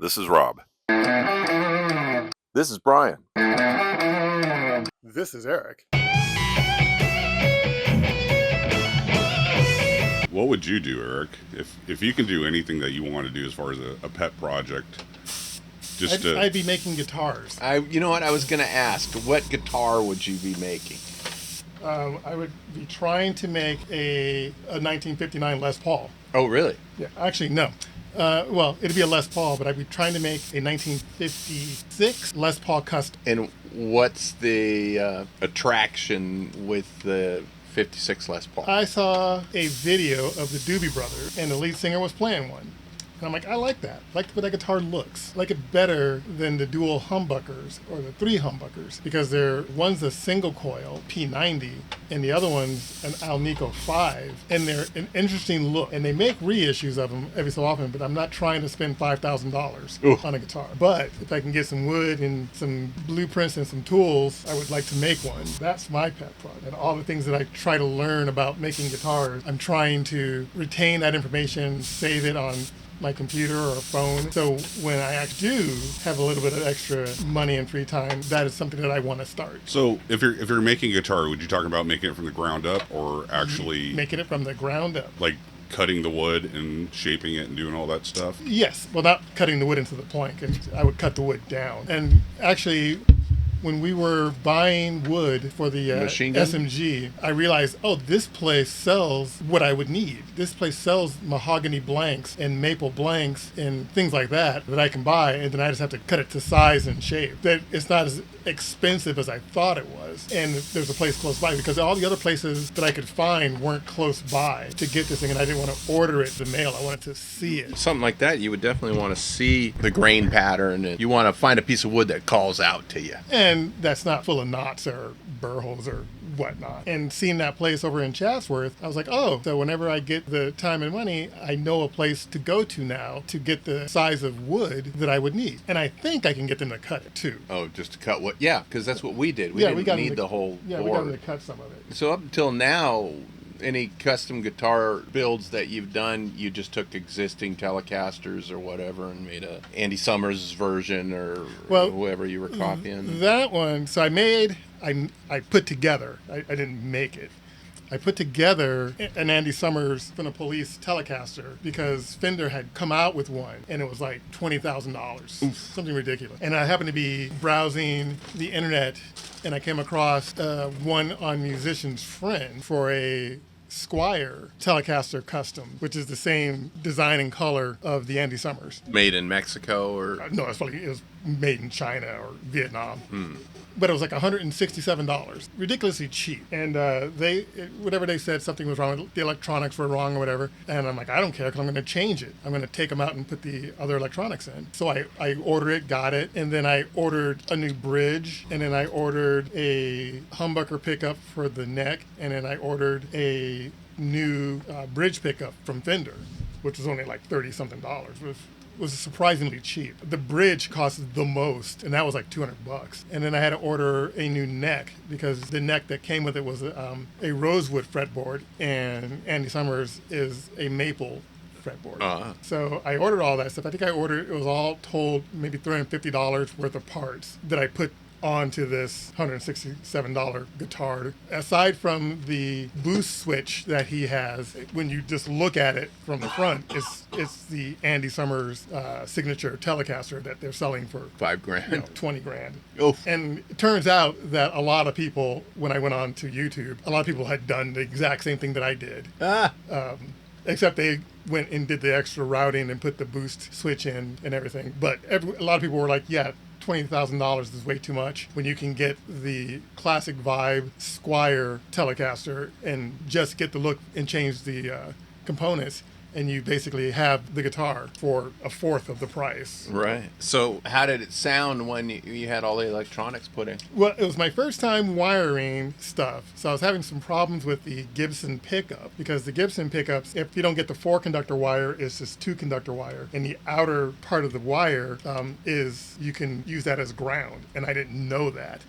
This is Rob. This is Brian. This is Eric. What would you do, Eric, if you can do anything that you want to do as far as a pet project? I'd be making guitars. You know what? I was going to ask, what guitar would you be making? I would be trying to make a 1959 Les Paul. Oh, really? Yeah, actually, no. Well, it'd be a Les Paul, but I'd be trying to make a 1956 Les Paul custom. And what's the attraction with the 56 Les Paul? I saw a video of the Doobie Brothers, and the lead singer was playing one. And I'm like, I like that. I like the way that guitar looks. I like it better than the dual humbuckers or the three humbuckers because one's a single coil P90 and the other one's an Alnico 5, and they're an interesting look. And they make reissues of them every so often, but I'm not trying to spend $5,000 on a guitar. But if I can get some wood and some blueprints and some tools, I would like to make one. That's my pet project. And all the things that I try to learn about making guitars, I'm trying to retain that information, save it on my computer or a phone. So when I actually do have a little bit of extra money and free time, that is something that I want to start. So if you're making a guitar, would you talk about making it from the ground up or actually making it from the ground up? Like cutting the wood and shaping it and doing all that stuff? Yes. Well, not cutting the wood into the plank. I would cut the wood down. And actually, when we were buying wood for the SMG, I realized, this place sells what I would need. This place sells mahogany blanks and maple blanks and things like that I can buy, and then I just have to cut it to size and shape. That it's not as expensive as I thought it was. And there's a place close by because all the other places that I could find weren't close by to get this thing, and I didn't want to order it in the mail. I wanted to see it. Something like that, you would definitely want to see the grain pattern, and you want to find a piece of wood that calls out to you. And that's not full of knots or burr holes or whatnot. And seeing that place over in Chatsworth, I was like, so whenever I get the time and money, I know a place to go to now to get the size of wood that I would need. And I think I can get them to cut it too. Oh, just to cut wood? Yeah, because that's what we did. We didn't need the whole board. Yeah, we got them to cut some of it. So up until now, any custom guitar builds that you've done, you just took existing Telecasters or whatever and made a Andy Summers version or whoever you were copying? That one, so I put together, I didn't make it. I put together an Andy Summers from the Police Telecaster because Fender had come out with one and it was like $20,000, something ridiculous. And I happened to be browsing the internet and I came across one on Musician's Friend for a Squire Telecaster Custom, which is the same design and color of the Andy Summers. Made in Mexico or? No, it was made in China or Vietnam. But it was like $167, ridiculously cheap. And whatever they said, something was wrong, the electronics were wrong or whatever. And I'm like, I don't care because I'm going to change it. I'm going to take them out and put the other electronics in. So I ordered it, got it, and then I ordered a new bridge, and then I ordered a humbucker pickup for the neck, and then I ordered a new bridge pickup from Fender, which was only like $30-something. Was surprisingly cheap. The bridge cost the most, and that was like $200. And then I had to order a new neck because the neck that came with it was a rosewood fretboard, and Andy Summers is a maple fretboard. So I ordered all that stuff. I think it was all told maybe $350 worth of parts that I put onto this $167 guitar. Aside from the boost switch that he has, when you just look at it from the front, it's the Andy Summers signature Telecaster that they're selling for $5,000, $20,000. Oh. And it turns out that a lot of people, when I went on to YouTube, a lot of people had done the exact same thing that I did. Except they went and did the extra routing and put the boost switch in and everything. But a lot of people were like, $20,000 is way too much when you can get the classic vibe Squire Telecaster and just get the look and change the components, and you basically have the guitar for a fourth of the price. Right. So how did it sound when you had all the electronics put in? Well, it was my first time wiring stuff, so I was having some problems with the Gibson pickup because the Gibson pickups, if you don't get the 4-conductor wire, it's just 2-conductor wire, and the outer part of the wire you can use that as ground, and I didn't know that.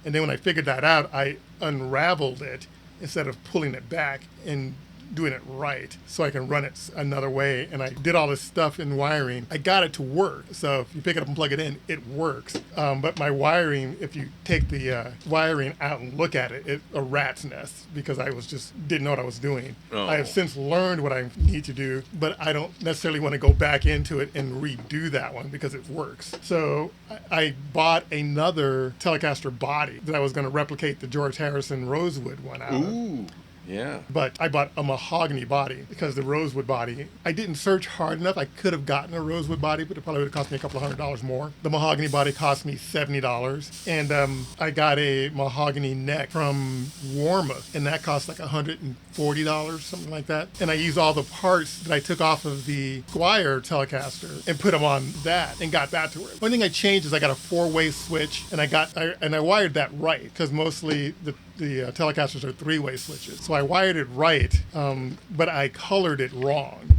And then when I figured that out, I unraveled it instead of pulling it back and doing it right so I can run it another way. And I did all this stuff in wiring. I got it to work. So if you pick it up and plug it in, it works. But my wiring, if you take the wiring out and look at it, it's a rat's nest because I didn't know what I was doing. Oh. I have since learned what I need to do, but I don't necessarily want to go back into it and redo that one because it works. So I bought another Telecaster body that I was going to replicate the George Harrison Rosewood one out of. Ooh. Yeah. But I bought a mahogany body because the rosewood body, I didn't search hard enough. I could have gotten a rosewood body, but it probably would have cost me a couple of $100 more. The mahogany body cost me $70. And I got a mahogany neck from Warmouth, and that cost like $140, something like that. And I used all the parts that I took off of the Squier Telecaster and put them on that and got that to work. One thing I changed is I got a 4-way switch, and I wired that right because mostly the Telecasters are 3-way switches. So I wired it right, but I colored it wrong.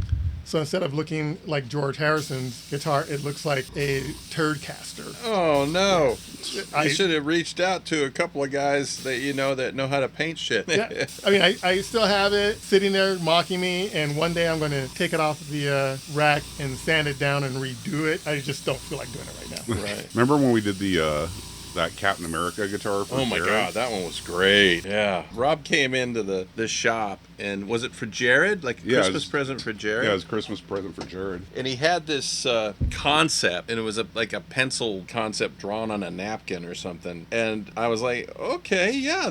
So instead of looking like George Harrison's guitar, it looks like a Turdcaster. Oh, no. I should have reached out to a couple of guys that know how to paint shit. Yeah. I mean, I still have it sitting there mocking me, and one day I'm going to take it off the rack and sand it down and redo it. I just don't feel like doing it right now. Right. Remember when we did that Captain America guitar for Oh my Jared? God, that one was great. Yeah. Rob came into the shop, and was it for Jared? Like a Christmas present for Jared? Yeah, it was a Christmas present for Jared. And he had this concept, and it was like a pencil concept drawn on a napkin or something. And I was like, okay, yeah,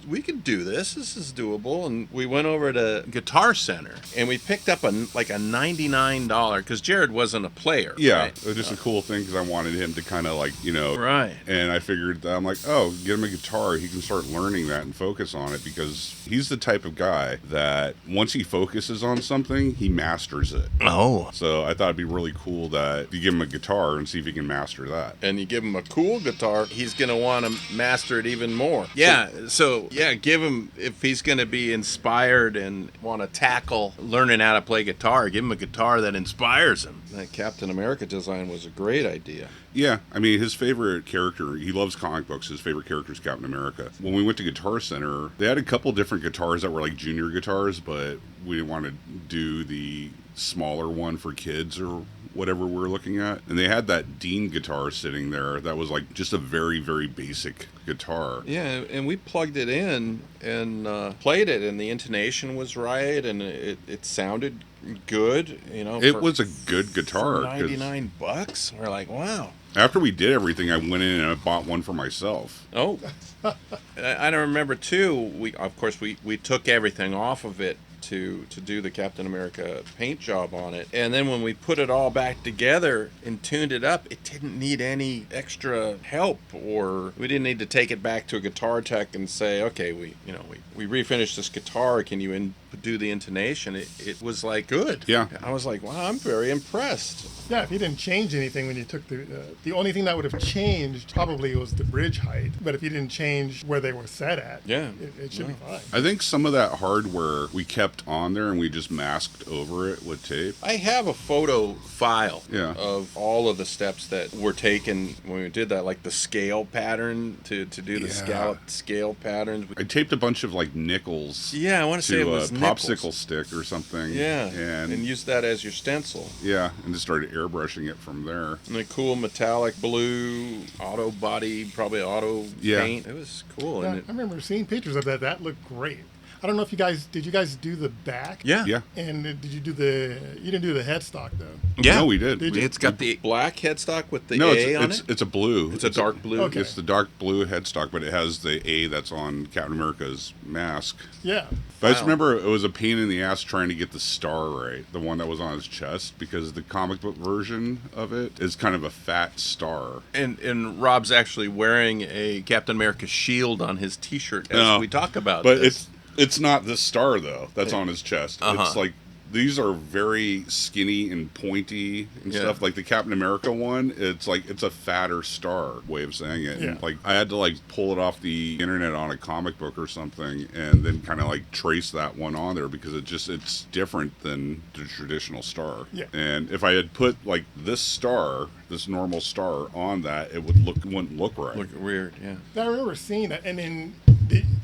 we can do this. This is doable. And we went over to Guitar Center, and we picked up a $99, because Jared wasn't a player. Yeah, right? it was just a cool thing because I wanted him to kind of Right. And I figured, I'm like, oh, get him a guitar. He can start learning that and focus on it because he's the type of guy that once he focuses on something, he masters it. Oh. So I thought it'd be really cool that you give him a guitar and see if he can master that. And you give him a cool guitar, he's going to want to master it even more. Yeah, so give him, if he's going to be inspired and want to tackle learning how to play guitar, give him a guitar that inspires him. That Captain America design was a great idea. Yeah, I mean, his favorite character, he loves comic books, his favorite character is Captain America. When we went to Guitar Center, they had a couple different guitars that were like junior guitars, but we didn't want to do the smaller one for kids or whatever we were looking at. And they had that Dean guitar sitting there that was like just a very, very basic guitar. Yeah, and we plugged it in and played it, and the intonation was right, and it sounded good. It was a good guitar. For $99, we're like, wow. After we did everything, I went in and I bought one for myself. Oh, I don't remember too. We took everything off of it to do the Captain America paint job on it, and then when we put it all back together and tuned it up, it didn't need any extra help, or we didn't need to take it back to a guitar tech and say, okay, we refinished this guitar. Can you do the intonation? It was like good. Yeah, I was like, wow, I'm very impressed. Yeah, if you didn't change anything when you took the only thing that would have changed probably was the bridge height. But if you didn't change where they were set at, it should be fine. I think some of that hardware we kept on there and we just masked over it with tape. I have a photo file of all of the steps that were taken when we did that, like the scale pattern to do the scalloped scale patterns. I taped a bunch of like nickels. Yeah, I want to say it was popsicle nickels. Stick or something. Yeah, and used that as your stencil. Yeah, and just started airbrushing it from there. And the cool metallic blue auto body, probably auto paint. It was cool. Yeah, I remember seeing pictures of that. That looked great. I don't know if did you guys do the back? Yeah. And did you you didn't do the headstock though? Yeah. No, we did. It's got the black headstock with the A on it? It's a blue. It's a dark blue. Okay. It's the dark blue headstock, but it has the A that's on Captain America's mask. Yeah. But I just remember it was a pain in the ass trying to get the star right, the one that was on his chest, because the comic book version of it is kind of a fat star. And Rob's actually wearing a Captain America shield on his T-shirt as we talk about this. But it's not this star, though, that's on his chest. It's like, these are very skinny and pointy and stuff. Like the Captain America one, it's like, it's a fatter star, way of saying it. Yeah. And like, I had to like pull it off the internet on a comic book or something and then kind of like trace that one on there because it's different than the traditional star. Yeah. And if I had put like this normal star on that, it wouldn't look right. Look weird, yeah. I remember seeing that, and then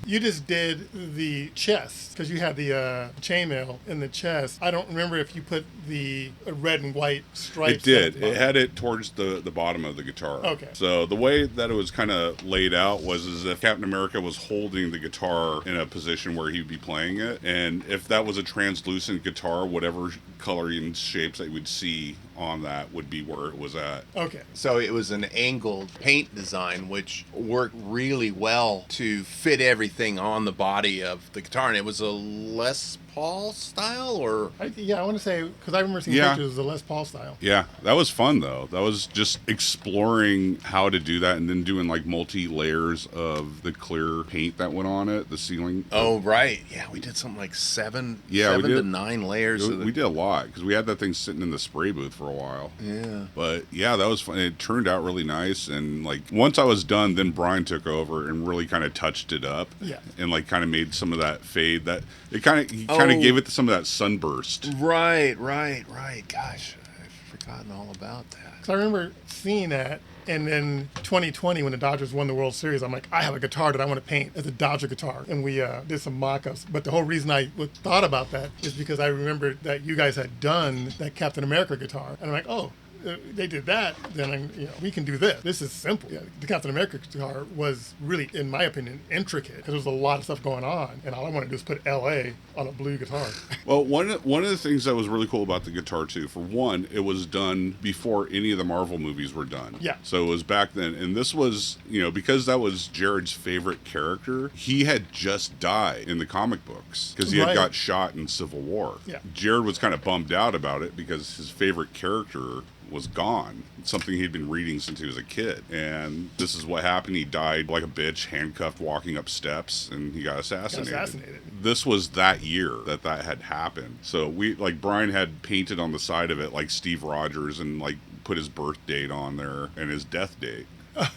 You just did the chest because you had the chainmail in the chest. I don't remember if you put the red and white stripes. It did. It had it towards the bottom of the guitar. Okay. So the way that it was kind of laid out was as if Captain America was holding the guitar in a position where he'd be playing it, and if that was a translucent guitar, whatever color and shapes that you would see on that would be where it was at. Okay. So it was an angled paint design, which worked really well to fit everything on the body of the guitar. And it was a Les Paul style, or? I want to say, because I remember seeing pictures of the Les Paul style. Yeah, that was fun, though. That was just exploring how to do that and then doing, like, multi-layers of the clear paint that went on it, the ceiling. Oh, right. Yeah, we did something like seven we did. to 9 layers. We did a lot, because we had that thing sitting in the spray booth for a while. Yeah. But, yeah, that was fun. It turned out really nice, and, like, once I was done, then Brian took over and really kind of touched it up. Yeah. And, like, kind of made some of that fade. He kind of gave it some of that sunburst. Right. Gosh, I've forgotten all about that. Because I remember seeing that, and then 2020 when the Dodgers won the World Series, I'm like, I have a guitar that I want to paint as a Dodger guitar, and we did some mock-ups. But the whole reason I thought about that is because I remembered that you guys had done that Captain America guitar, and I'm like, oh. They did that, then we can do this. This is simple. Yeah, the Captain America guitar was really, in my opinion, intricate because there was a lot of stuff going on, and all I wanted to do was put L.A. on a blue guitar. Well, one of the things that was really cool about the guitar too, for one, it was done before any of the Marvel movies were done. Yeah. So it was back then, and this was because that was Jared's favorite character. He had just died in the comic books because he had got shot in Civil War. Yeah. Jared was kind of bummed out about it because his favorite character was gone. It's something he'd been reading since he was a kid. And this is what happened. He died like a bitch, handcuffed, walking up steps, and he got assassinated. This was that year that had happened. So Brian had painted on the side of it like Steve Rogers and like put his birth date on there and his death date.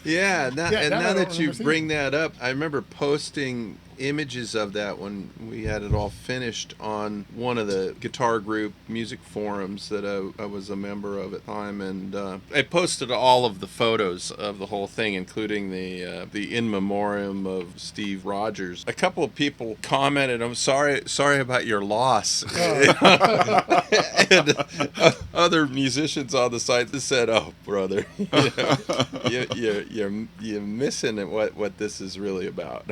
Yeah, now that you bring that up, I remember posting images of that when we had it all finished on one of the guitar group music forums that I was a member of at the time, and I posted all of the photos of the whole thing, including the in memoriam of Steve Rogers. A couple of people commented, "I'm sorry about your loss," and other musicians on the site said, "Oh, brother, you're missing what this is really about."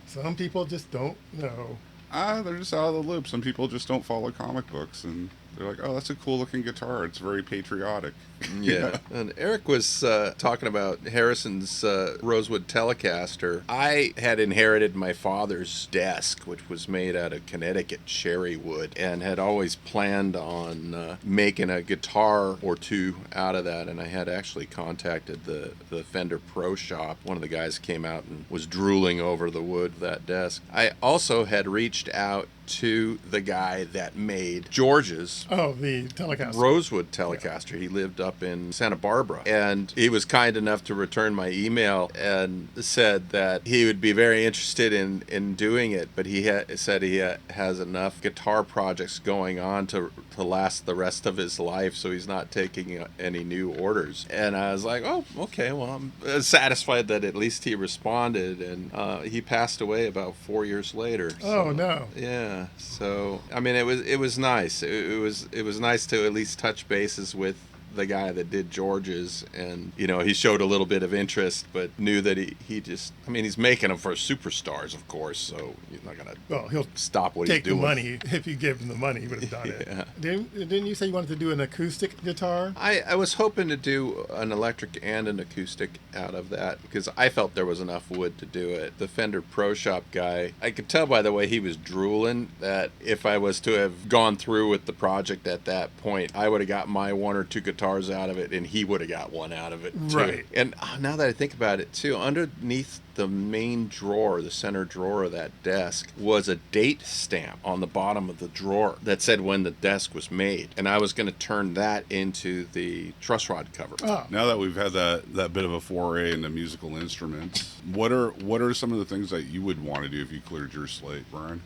Some people just don't know. They're just out of the loop. Some people just don't follow comic books, and they're like, oh, that's a cool looking guitar. It's very patriotic. Yeah. And Eric was talking about Harrison's Rosewood Telecaster. I had inherited my father's desk, which was made out of Connecticut cherry wood, and had always planned on making a guitar or two out of that. And I had actually contacted the Fender Pro Shop. One of the guys came out and was drooling over the wood of that desk. I also had reached out to the guy that made George's the Telecaster. Rosewood Telecaster. Yeah. He lived up in Santa Barbara, and he was kind enough to return my email and said that he would be very interested in doing it, but he said he has enough guitar projects going on to last the rest of his life, so he's not taking any new orders. And I was like, oh, okay, well, I'm satisfied that at least he responded, and he passed away about 4 years later. Oh, no. Yeah. So I mean, it was nice. It was nice to at least touch bases with the guy that did George's, and he showed a little bit of interest, but knew that he just, I mean, he's making them for superstars, of course, so he's not gonna he'll stop what he's doing. Take the money. If you gave him the money, he would have done it. Didn't you say you wanted to do an acoustic guitar? I was hoping to do an electric and an acoustic out of that, because I felt there was enough wood to do it. The Fender Pro Shop guy, I could tell by the way he was drooling that if I was to have gone through with the project at that point, I would have got my one or two guitars out of it, and he would have got one out of it too. Right. And now that I think about it too, underneath the main drawer, the center drawer of that desk, was a date stamp on the bottom of the drawer that said when the desk was made, and I was going to turn that into the truss rod cover. Now that we've had that bit of a foray into musical instruments, what are some of the things that you would want to do if you cleared your slate, Brian?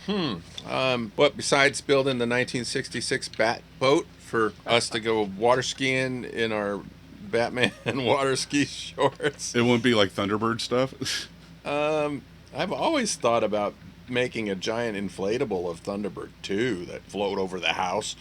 But besides building the 1966 Bat boat for us to go water skiing in our Batman water ski shorts. It wouldn't be like Thunderbird stuff? I've always thought about making a giant inflatable of Thunderbird 2 that float over the house.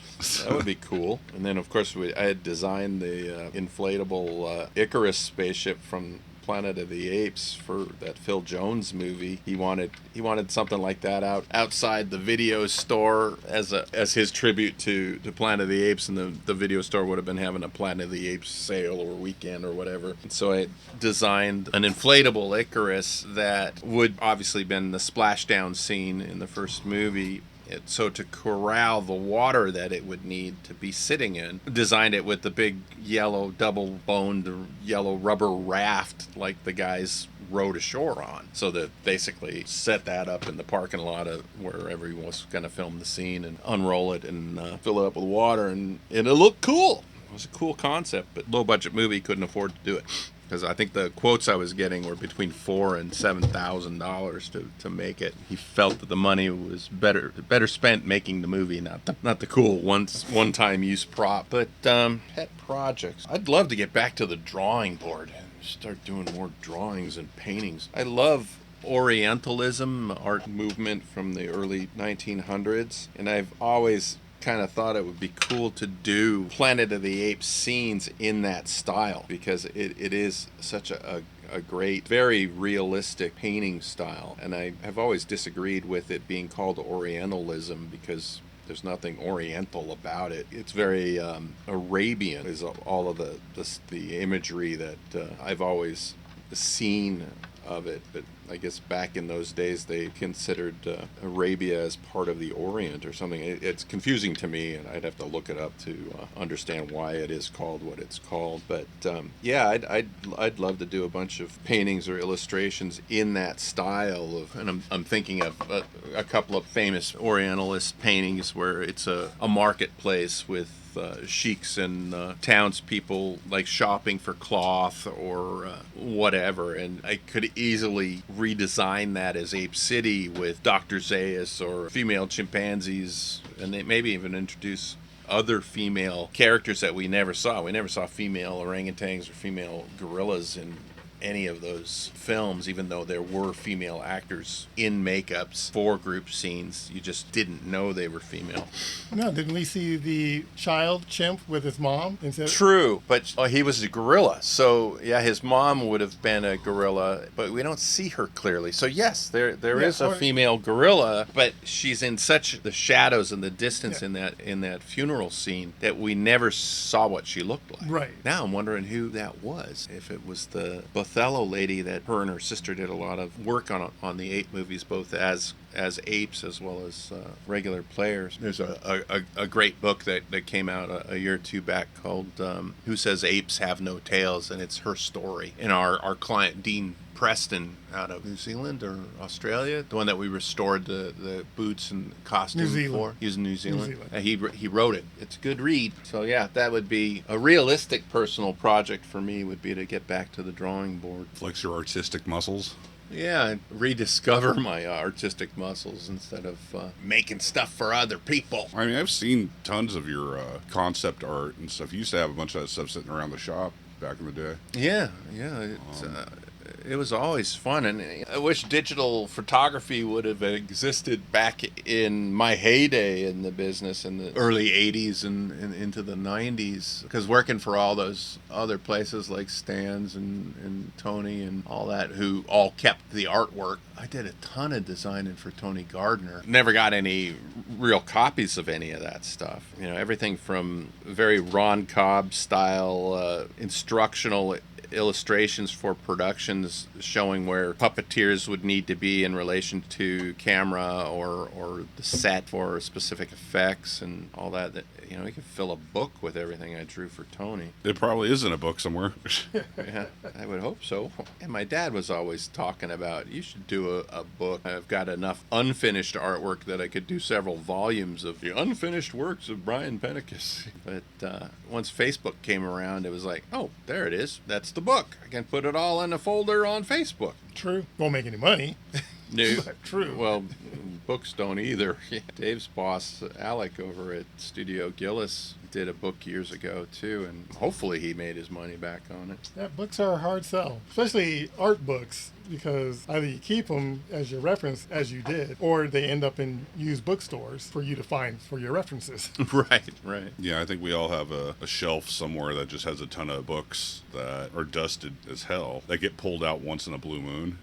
That would be cool. And then, of course, I had designed the inflatable Icarus spaceship from Planet of the Apes for that Phil Jones movie. He wanted something like that outside the video store as his tribute to Planet of the Apes, and the video store would have been having a Planet of the Apes sale or weekend or whatever. And so I designed an inflatable Icarus that would obviously been the splashdown scene in the first movie. So to corral the water that it would need to be sitting in, designed it with the big yellow double-boned yellow rubber raft like the guys rowed ashore on. So that basically set that up in the parking lot of wherever he was going to film the scene and unroll it and fill it up with water, and it looked cool. It was a cool concept, but low-budget movie couldn't afford to do it. Because I think the quotes I was getting were between $4,000 and $7,000 to make it. He felt that the money was better spent making the movie, not the cool one-time use prop. But pet projects. I'd love to get back to the drawing board and start doing more drawings and paintings. I love Orientalism, art movement from the early 1900s, and I've always kind of thought it would be cool to do Planet of the Apes scenes in that style, because it is such a great, very realistic painting style. And I have always disagreed with it being called Orientalism, because there's nothing Oriental about it. It's very Arabian is all of the imagery that I've always seen of it. But I guess back in those days they considered Arabia as part of the Orient or something. It's confusing to me, and I'd have to look it up to understand why it is called what it's called. But yeah, I'd love to do a bunch of paintings or illustrations in that style of, and I'm thinking of a couple of famous Orientalist paintings where it's a marketplace with sheiks and townspeople like shopping for cloth or whatever, and I could easily redesign that as Ape City with Dr. Zaius or female chimpanzees, and they maybe even introduce other female characters that we never saw. We never saw female orangutans or female gorillas in any of those films, even though there were female actors in makeups for group scenes. You just didn't know they were female. No, didn't we see the child chimp with his mom? True, but he was a gorilla. So, yeah, his mom would have been a gorilla, but we don't see her clearly. So, yes, there is a female gorilla, but she's in such the shadows and the distance in that funeral scene that we never saw what she looked like. Right. Now I'm wondering who that was. If it was the Othello lady that her and her sister did a lot of work on the Ape movies, both as apes as well as regular players. There's a great book that came out a year or two back called Who Says Apes Have No Tails, and it's her story. And our client, Dean Preston, out of New Zealand or Australia, the one that we restored the boots and costume for. He was in New Zealand. He wrote it. It's a good read. So yeah, that would be a realistic personal project for me, would be to get back to the drawing board. Flex your artistic muscles. Yeah, rediscover my artistic muscles instead of making stuff for other people. I mean, I've seen tons of your concept art and stuff. You used to have a bunch of that stuff sitting around the shop back in the day. Yeah. It was always fun, and I wish digital photography would have existed back in my heyday in the business in the early 80s and into the 90s, because working for all those other places like Stan's and Tony and all that, who all kept the artwork, I did a ton of designing for Tony Gardner. Never got any real copies of any of that stuff. You know, everything from very Ron Cobb style instructional illustrations for productions showing where puppeteers would need to be in relation to camera or the set for specific effects and all that. You know, you could fill a book with everything I drew for Tony. It probably is in a book somewhere. Yeah, I would hope so. And my dad was always talking about, you should do a book. I've got enough unfinished artwork that I could do several volumes of the unfinished works of Brian Penikas. But once Facebook came around, it was like, oh, there it is. That's the book. I can put it all in a folder on Facebook. True. Won't make any money. No. True. Well, books don't either. Dave's boss, Alec, over at Studio Gillis, did a book years ago too, and hopefully he made his money back on it. Yeah, books are a hard sell, especially art books, because either you keep them as your reference, as you did, or they end up in used bookstores for you to find for your references. Right. Yeah, I think we all have a shelf somewhere that just has a ton of books that are dusted as hell that get pulled out once in a blue moon.